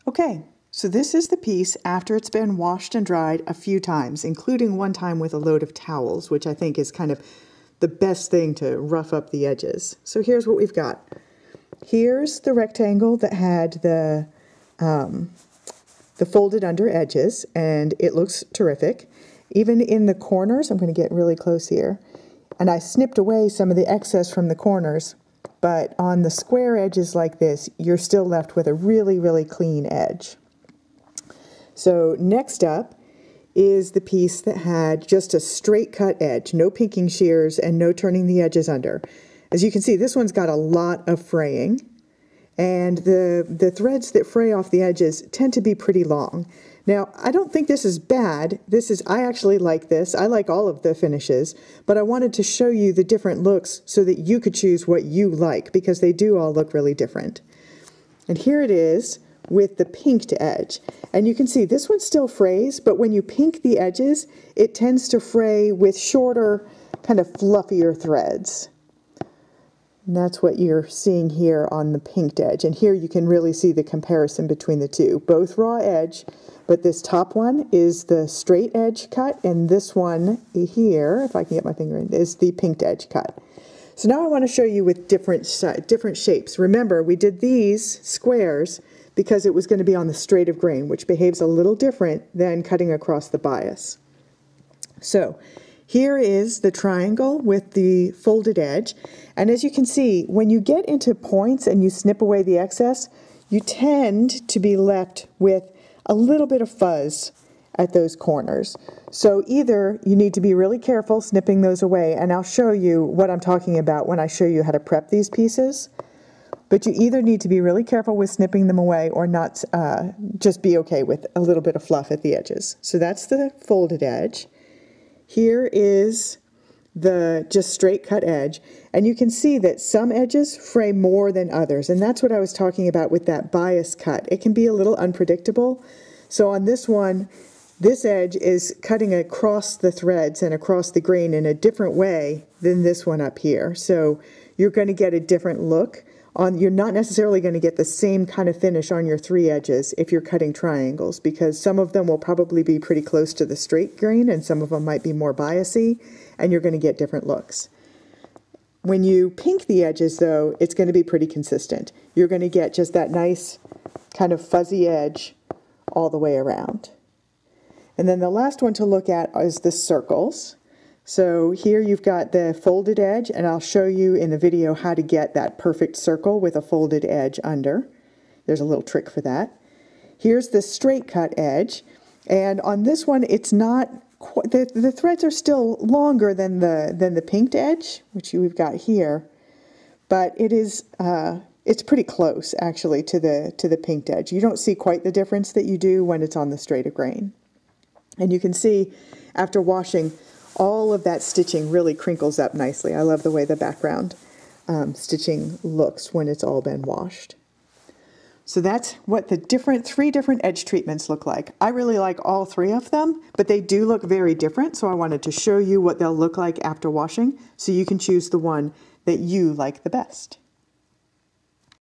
Okay, so this is the piece after it's been washed and dried a few times, including one time with a load of towels, which I think is kind of the best thing to rough up the edges. So here's what we've got. Here's the rectangle that had the folded under edges, and it looks terrific. Even in the corners, I'm going to get really close here, and I snipped away some of the excess from the corners, but on the square edges like this, you're still left with a really, really clean edge. So next up is the piece that had just a straight cut edge, no pinking shears and no turning the edges under. As you can see, this one's got a lot of fraying, and the threads that fray off the edges tend to be pretty long. Now, I don't think this is bad. I actually like this. I like all of the finishes, but I wanted to show you the different looks so that you could choose what you like, because they do all look really different. And here it is with the pinked edge. And you can see this one still frays, but when you pink the edges, it tends to fray with shorter, kind of fluffier threads. And that's what you're seeing here on the pinked edge. And here you can really see the comparison between the two. Both raw edge, but this top one is the straight edge cut, and this one here, if I can get my finger in, is the pinked edge cut. So now I want to show you with different shapes. Remember, we did these squares because it was going to be on the straight of grain, which behaves a little different than cutting across the bias. So here is the triangle with the folded edge, and as you can see, when you get into points and you snip away the excess, you tend to be left with a little bit of fuzz at those corners. So either you need to be really careful snipping those away, and I'll show you what I'm talking about when I show you how to prep these pieces, but you either need to be really careful with snipping them away or not, just be okay with a little bit of fluff at the edges. So that's the folded edge. Here is the just straight cut edge, and you can see that some edges fray more than others, and that's what I was talking about with that bias cut. It can be a little unpredictable. So on this one, this edge is cutting across the threads and across the grain in a different way than this one up here. So you're going to get a different look. You're not necessarily going to get the same kind of finish on your three edges if you're cutting triangles, because some of them will probably be pretty close to the straight grain and some of them might be more biasy, and you're going to get different looks. When you pink the edges, though, it's going to be pretty consistent. You're going to get just that nice kind of fuzzy edge all the way around. And then the last one to look at is the circles. So here you've got the folded edge, and I'll show you in the video how to get that perfect circle with a folded edge under. There's a little trick for that. Here's the straight cut edge, and on this one it's not quite, the threads are still longer than the pinked edge, which we've got here, but it is it's pretty close actually to the pinked edge. You don't see quite the difference that you do when it's on the straight of grain. And you can see after washing, all of that stitching really crinkles up nicely. I love the way the background stitching looks when it's all been washed. So that's what the three different edge treatments look like. I really like all three of them, but they do look very different, so I wanted to show you what they'll look like after washing so you can choose the one that you like the best.